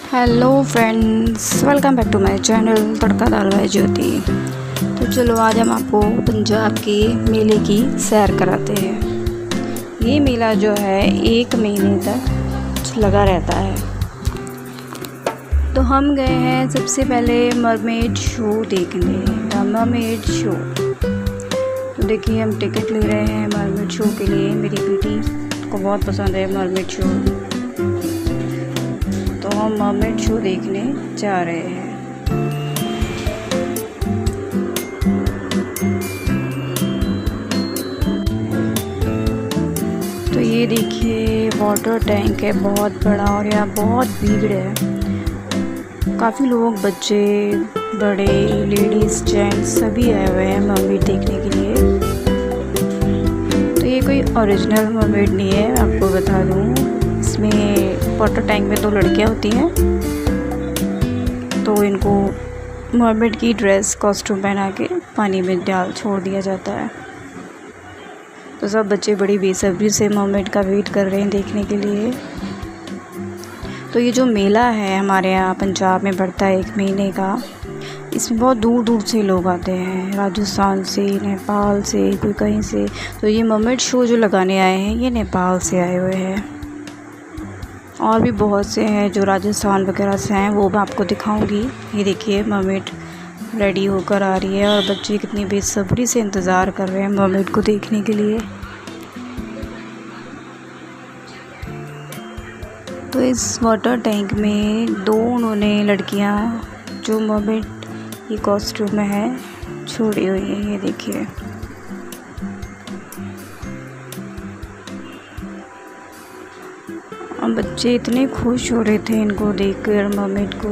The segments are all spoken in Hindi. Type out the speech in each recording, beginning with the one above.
Hello friends, welcome back to my channel tadka dal by Jyoti. तो चलो आज हम आपको पंजाब के मेले की सैर कराते हैं। ये मेला जो है 1 महीने तक लगा रहता है। तो हम गए हैं सबसे पहले मरमेड शो देखने, द मरमेड शो। तो देखिए हम टिकट ले रहे हैं मरमेड शो के लिए। मेरी बेटी को बहुत पसंद है मरमेड शो, तो हम मरमेड शो देखने जा रहे हैं। तो ये देखिए वाटर टैंक है बहुत बड़ा, और यहाँ बहुत भीड़ है। काफ़ी लोग, बच्चे, बड़े, लेडीज़, जेंट्स सभी आए हुए हैं मरमेड देखने के लिए। तो ये कोई ओरिजिनल मरमेड नहीं है, आपको बता दूँ। इसमें वाटर टैंक में 2 लड़कियां होती हैं, तो इनको मरमेड की ड्रेस कॉस्ट्यूम पहना के पानी में डाल छोड़ दिया जाता है। तो सब बच्चे बड़ी बेसब्री से मरमेड का वेट कर रहे हैं देखने के लिए। तो ये जो मेला है हमारे यहाँ पंजाब में पड़ता है 1 महीने का। इसमें बहुत दूर दूर से लोग आते हैं, राजस्थान से, नेपाल से, कोई कहीं से। तो ये मरमेड शो जो लगाने आए हैं ये नेपाल से आए हुए हैं, और भी बहुत से हैं जो राजस्थान वगैरह से हैं, वो मैं आपको दिखाऊंगी। ये देखिए मरमेड रेडी होकर आ रही है, और बच्चे कितनी बेसब्री से इंतज़ार कर रहे हैं मरमेड को देखने के लिए। तो इस वाटर टैंक में 2 उन्होंने लड़कियां जो मरमेड की कॉस्ट्यूम में है छोड़ी हुई है। ये देखिए और बच्चे इतने खुश हो रहे थे इनको देखकर, मरमेड को।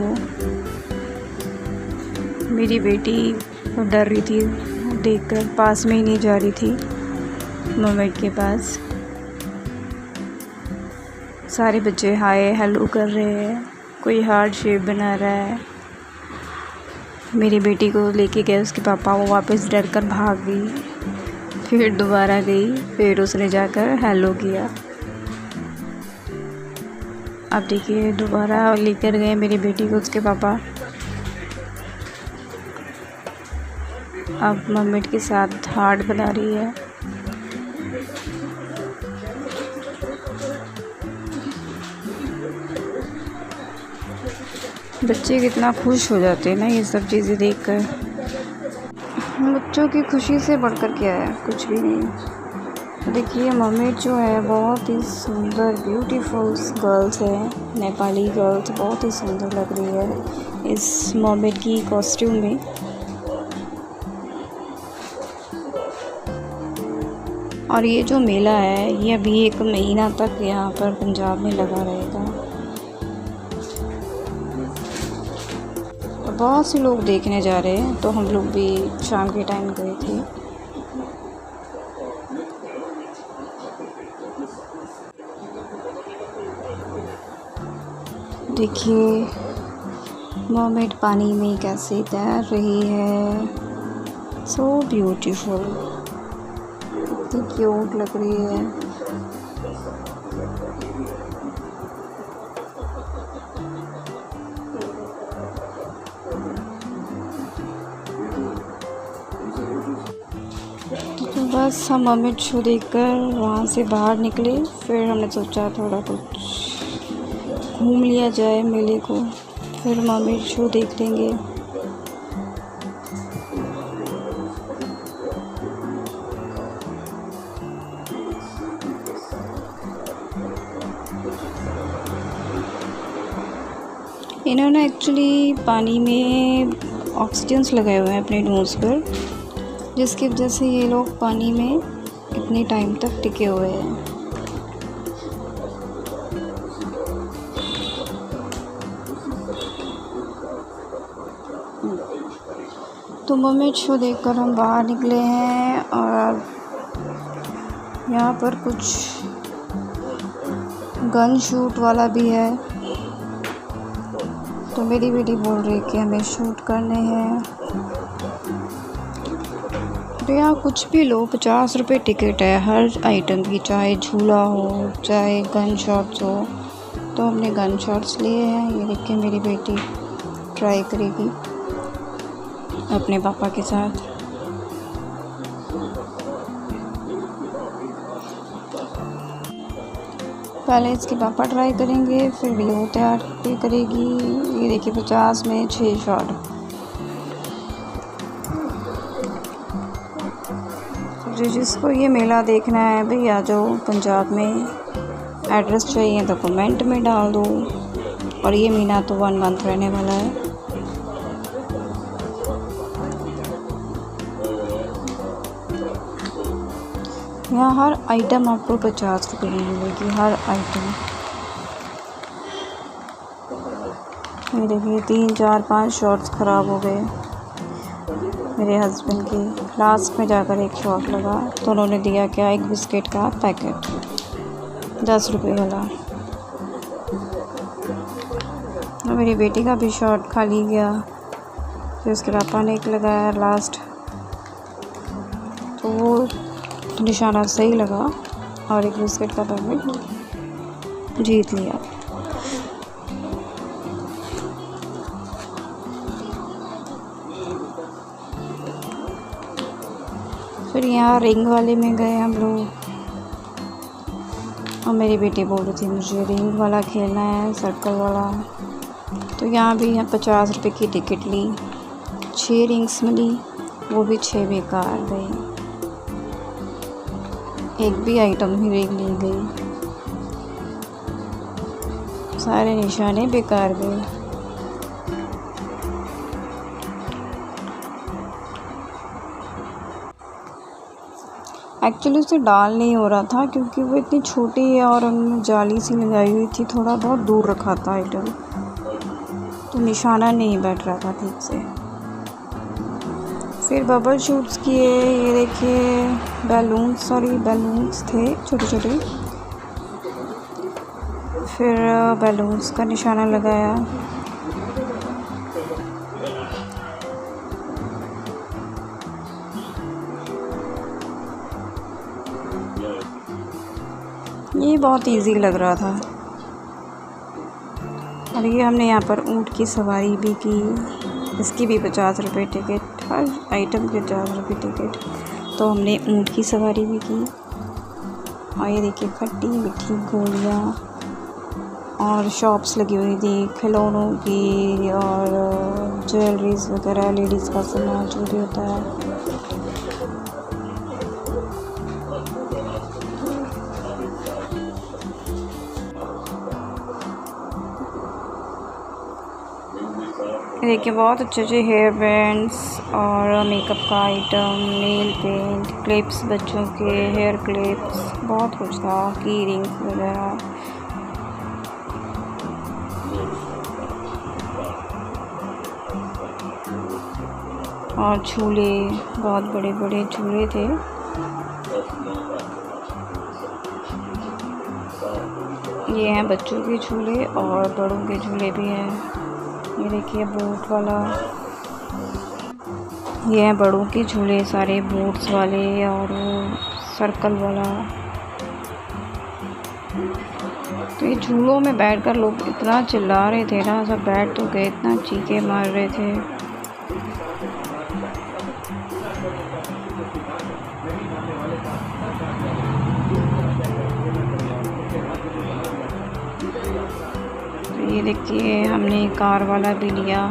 मेरी बेटी डर रही थी देखकर, पास में ही नहीं जा रही थी मरमेड के पास। सारे बच्चे हाय हेलो कर रहे हैं, कोई हार्ट शेप बना रहा है। मेरी बेटी को लेके गए उसके पापा, वो वापस डर कर भाग गई, फिर दोबारा गई, फिर उसने जाकर हेलो किया। अब देखिए दोबारा लेकर गए मेरी बेटी को उसके पापा। अब मरमेड के साथ हार्ट बना रही है। बच्चे कितना खुश हो जाते हैं ना ये सब चीज़ें देखकर। बच्चों की खुशी से बढ़कर क्या है, कुछ भी नहीं। देखिए मरमेड जो है बहुत ही सुंदर ब्यूटीफुल गर्ल्स है, नेपाली गर्ल्स बहुत ही सुंदर लग रही है इस मरमेड की कॉस्ट्यूम में। और ये जो मेला है ये अभी 1 महीना तक यहाँ पर पंजाब में लगा रहेगा। तो बहुत से लोग देखने जा रहे हैं, तो हम लोग भी शाम के टाइम गए थे। देखिए मरमेड पानी में कैसे तैर रही है, सो ब्यूटीफुल, कितनी क्यूट लग रही है। तो बस हम मरमेड शो देखकर वहाँ से बाहर निकले। फिर हमने सोचा थोड़ा कुछ घूम लिया जाए मेले को, फिर मरमेड शो देख लेंगे। इन्होंने एक्चुअली पानी में ऑक्सीजन्स लगाए हुए हैं अपने नोज़ पर, जिसकी वजह से ये लोग पानी में इतने टाइम तक टिके हुए हैं। तो मरमेड शो देखकर हम बाहर निकले हैं, और यहाँ पर कुछ गन शूट वाला भी है। तो मेरी बेटी बोल रही है कि हमें शूट करने हैं। तो यहाँ कुछ भी लो, 50 रुपये टिकट है हर आइटम की, चाहे झूला हो, चाहे गन शॉट्स हो, तो हमने गन शॉट्स लिए हैं। ये देख के मेरी बेटी ट्राई करेगी अपने पापा के साथ। पहले इसके पापा ट्राई करेंगे, फिर वो तैयार करेगी। ये देखिए 50 में 6 शॉट। जिसको ये मेला देखना है भाई आ जाओ पंजाब में। एड्रेस चाहिए तो कमेंट में डाल दो। और ये मेला तो 1 मंथ रहने वाला है। यहाँ हर आइटम आपको 50 रुपये में मिलेगी, हर आइटम। ये देखिए 3 4 5 शॉट्स ख़राब हो गए मेरे हस्बैंड के। लास्ट में जाकर एक शॉट लगा तो उन्होंने दिया क्या, एक बिस्किट का पैकेट 10 रुपये वाला। और मेरी बेटी का भी शॉट खाली गया। फिर उसके पापा ने एक लगाया लास्ट, तो वो निशाना सही लगा और एक बिस्किट का पैकेट जीत लिया। फिर यहाँ रिंग वाले में गए हम लोग, और मेरी बेटी बोल रही थी मुझे रिंग वाला खेलना है, सर्कल वाला। तो यहाँ भी 50 रुपये की टिकट ली, 6 रिंग्स मिली, वो भी 6 बेकार गई। एक भी आइटम ही रिंग ली गई, सारे निशाने बेकार गए। एक्चुअली उसे डाल नहीं हो रहा था क्योंकि वो इतनी छोटी है और हमने जाली सी लगाई हुई थी, थोड़ा बहुत दूर रखा था आइटम, तो निशाना नहीं बैठ रहा था ठीक से। फिर बबल शूट्स किए। ये देखिए बैलून्स थे छोटे छोटे। फिर बैलून्स का निशाना लगाया। ये बहुत इजी लग रहा था। और ये हमने यहाँ पर ऊँट की सवारी भी की, इसकी भी 50 रुपये टिकट, हर आइटम के 50 रुपये टिकट। तो हमने ऊँट की सवारी भी की। और ये देखिए खट्टी मीठी गोलियाँ और शॉप्स लगी हुई थी खिलौनों की और ज्वेलरीज वगैरह, लेडीज़ का सामान जो भी होता है। देखिए बहुत अच्छे हेयर बैंड्स और मेकअप का आइटम, नेल पेंट, क्लिप्स, बच्चों के हेयर क्लिप्स, बहुत कुछ था, की रिंग्स वगैरह। और झूले, बहुत बड़े बड़े झूले थे। ये हैं बच्चों के झूले और बड़ों के झूले भी हैं। ये देखिए बोट वाला, ये हैं बड़ों के झूले सारे, बोट्स वाले और सर्कल वाला। तो ये झूलों में बैठकर लोग इतना चिल्ला रहे थे ना, सब बैठ तो गए, इतना चीखे मार रहे थे। ये देखिए हमने कार वाला भी लिया।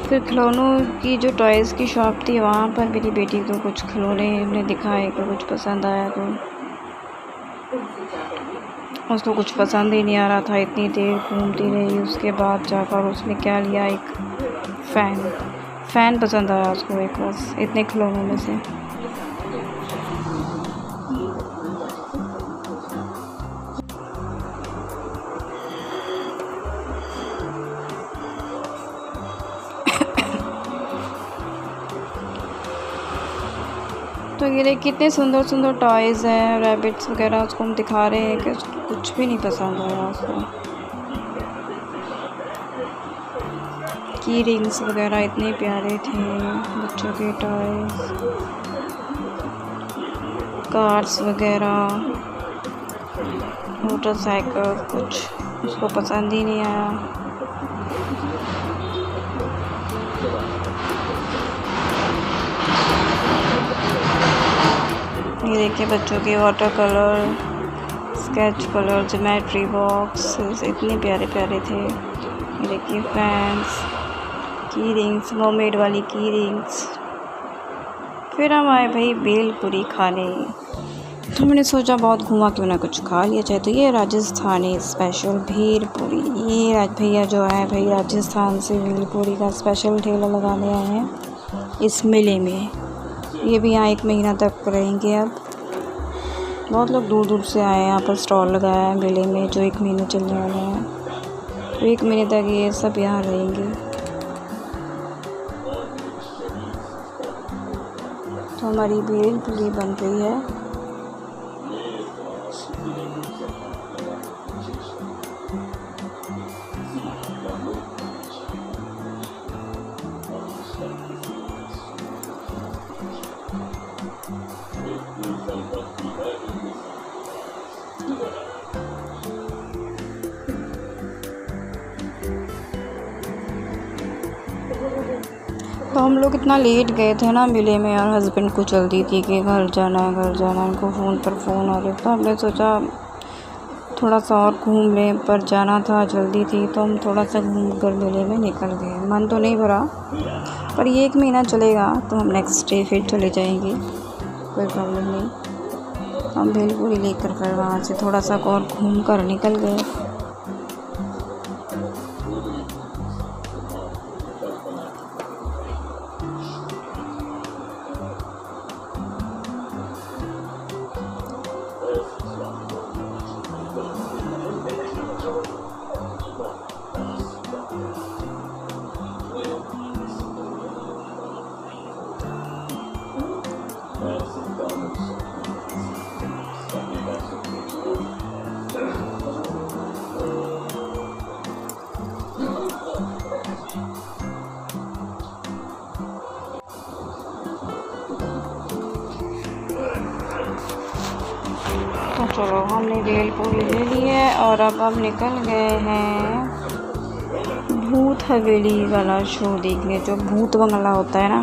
फिर खिलौनों की जो टॉयज़ की शॉप थी वहाँ पर मेरी बेटी को कुछ खिलौने हमने दिखाए कि कुछ पसंद आया, तो उसको कुछ पसंद ही नहीं आ रहा था, इतनी देर घूमती रही। उसके बाद जाकर उसने क्या लिया, एक फ़ैन पसंद आया उसको, एक बस इतने खिलौनों में से। तो ये देखिए कितने सुंदर सुंदर टॉयज़ हैं, रैबिट्स वगैरह। उसको हम दिखा रहे हैं कि उसको कुछ भी नहीं पसंद आया उसको। की रिंग्स वगैरह इतने प्यारे थे, बच्चों के टॉयज़, कार्स वगैरह, मोटरसाइकिल कुछ उसको पसंद ही नहीं आया। ये देखिए बच्चों के water colour, sketch colour, geometry box इतने प्यारे प्यारे थे। ये देखिए फैंस, की रिंग्स, मरमेड वाली की रिंग्स। फिर हम आए भाई भेलपुरी खाने। तो मैंने सोचा बहुत घूमा, क्यों ना कुछ खा लिया जाए। तो ये राजस्थानी स्पेशल भेलपुरी, ये राज भैया जो है भाई राजस्थान से भेलपुरी का स्पेशल ठेला लगाने आए हैं इस मेले में। ये भी यहाँ 1 महीना तक रहेंगे। अब बहुत लोग दूर दूर से आए हैं, यहाँ पर स्टॉल लगाया है मेले में जो 1 महीने चलने वाला है। तो 1 महीने तक ये सब यहाँ रहेंगे। तो हमारी भेलपुरी बन रही है। तो हम लोग इतना लेट गए थे ना मेले में, और हस्बैंड को जल्दी थी कि घर जाना है घर जाना है, उनको फ़ोन पर फ़ोन आ रहे। तो हमने सोचा थोड़ा सा और घूम लें, पर जाना था जल्दी थी तो हम थोड़ा सा घूम कर मेले में निकल गए। मन तो नहीं भरा, पर ये 1 महीना चलेगा तो हम नेक्स्ट डे फिर चले जाएंगे, कोई प्रॉब्लम नहीं। हम भेलपुरी लेकर फिर वहाँ से थोड़ा सा और घूम कर निकल गए। तो चलो हमने भेलपुरी ले ली है और अब हम निकल गए हैं भूत हवेली वाला शो देखने। जो भूत बंगला होता है ना,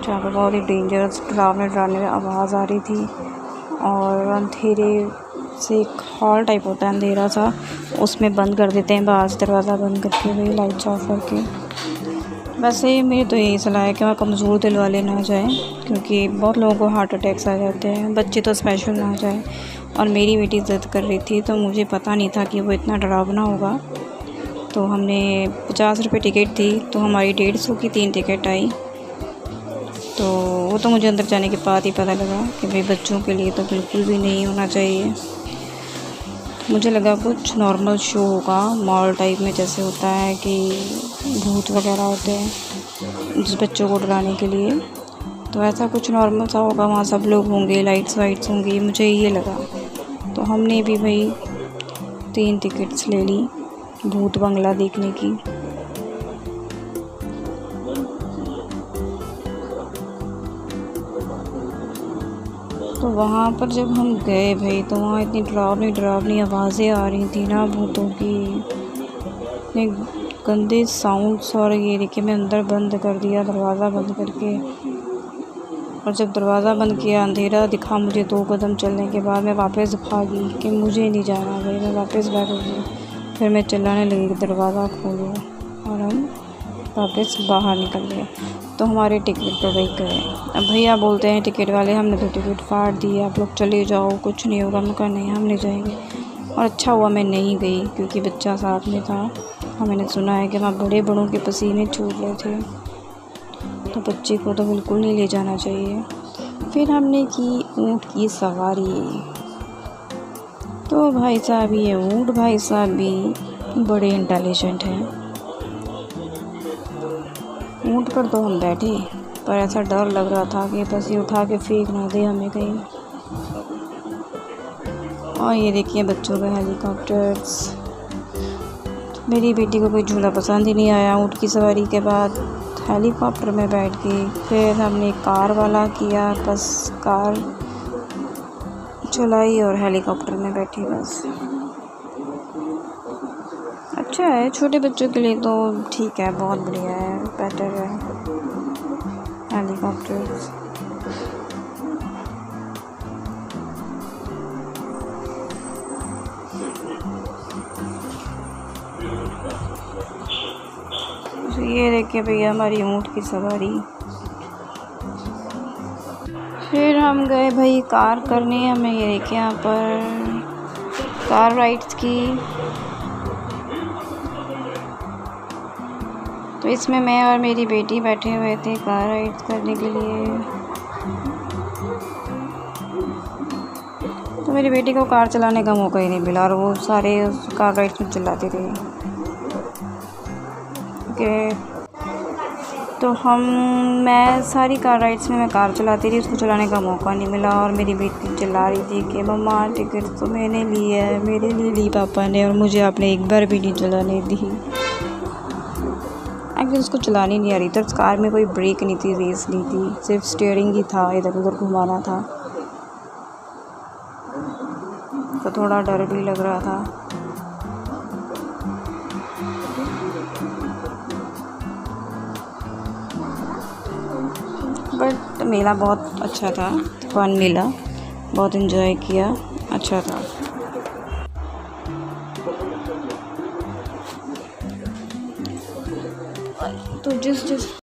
जहाँ पर बहुत ही डेंजरस डरावने आवाज़ आ रही थी, और अंधेरे से एक हॉल टाइप होता है अंधेरा सा, उसमें बंद कर देते हैं बाहर से दरवाज़ा बंद करके, वही लाइट्स ऑफ करके। वैसे मेरी तो यही सलाह है कि वहाँ कमज़ोर दिल वाले ना जाएं, क्योंकि बहुत लोगों को हार्ट अटैक्स आ जाते हैं, बच्चे तो स्पेशल ना जाएं। और मेरी बेटी ज़िद कर रही थी तो मुझे पता नहीं था कि वो इतना डरावना होगा। तो हमने 50 रुपये टिकट थी, तो हमारी 150 की 3 टिकट आई। तो वो तो मुझे अंदर जाने के बाद ही पता लगा कि भाई बच्चों के लिए तो बिल्कुल भी नहीं होना चाहिए। मुझे लगा कुछ नॉर्मल शो होगा, मॉल टाइप में जैसे होता है कि भूत वगैरह होते हैं जिस बच्चों को डराने के लिए, तो ऐसा कुछ नॉर्मल सा होगा, वहाँ सब लोग होंगे, लाइट्स वाइट्स होंगी, मुझे ये लगा। तो हमने भी भाई 3 टिकट्स ले ली भूत बंगला देखने की। तो वहाँ पर जब हम गए भाई, तो वहाँ इतनी डरावनी आवाज़ें आ रही थी ना भूतों की, इतने गंदे साउंड्स। और ये देखिए मैं अंदर बंद कर दिया दरवाज़ा बंद करके, और जब दरवाज़ा बंद किया अंधेरा दिखा मुझे। 2 कदम चलने के बाद मैं वापस भागी कि मुझे नहीं जाना भाई, मैं वापस बैठ गई। फिर मैं चिल्लाने लगी कि दरवाज़ा खोलो, और हम वापस बाहर निकल गए। तो हमारे टिकट तो वही गए। अब भैया बोलते हैं टिकट वाले, हमने तो टिकट फाड़ दी, आप लोग चले जाओ, कुछ नहीं होगा। मैं कहा नहीं, हम नहीं जाएंगे। और अच्छा हुआ मैं नहीं गई, क्योंकि बच्चा साथ में था, और मैंने सुना है कि वहाँ बड़ों के पसीने छूट रहे थे, तो बच्चे को तो बिल्कुल नहीं ले जाना चाहिए। फिर हमने की ऊँट की सवारी। तो भाई साहब ये ऊँट भाई साहब भी बड़े इंटेलिजेंट हैं। ऊँट पर तो हम बैठे, पर ऐसा डर लग रहा था कि बस ये उठा के फेंक ना दे हमें कहीं। और ये देखिए बच्चों के हेलीकॉप्टर्स। मेरी बेटी को कोई झूला पसंद ही नहीं आया ऊँट की सवारी के बाद, हेलीकॉप्टर में बैठ गई। फिर हमने कार वाला किया, बस कार चलाई और हेलीकॉप्टर में बैठी बस। अच्छा है, छोटे बच्चों के लिए तो ठीक है, बहुत बढ़िया है, बेटर है हेलीकॉप्टर्स। तो ये देखिए भैया हमारी ऊँट की सवारी। फिर हम गए भाई कार करने, हमें ये देखिए यहाँ पर कार राइड्स की। तो इसमें मैं और मेरी बेटी बैठे हुए थे कार राइड्स करने के लिए। तो मेरी बेटी को कार चलाने का मौका ही नहीं मिला और वो सारे उस कार राइड्स में चिल्लाती रही। तो मैं सारी कार राइड्स में मैं कार चलाती रही, उसको चलाने का मौका नहीं मिला। और मेरी बेटी चिल्ला रही थी कि मम्मा टिकट तो मैंने ली है, मेरे लिए ली पापा ने, और मुझे आपने एक बार भी नहीं चलाने दी। एक्चुअली उसको चलानी नहीं आ रही थी। उस कार में कोई ब्रेक नहीं थी, रेस नहीं थी, सिर्फ स्टीयरिंग ही था, इधर उधर घुमाना था। तो थोड़ा डर भी लग रहा था। बट मेला बहुत अच्छा था, फन मेला, बहुत इन्जॉय किया, अच्छा था। तो जिस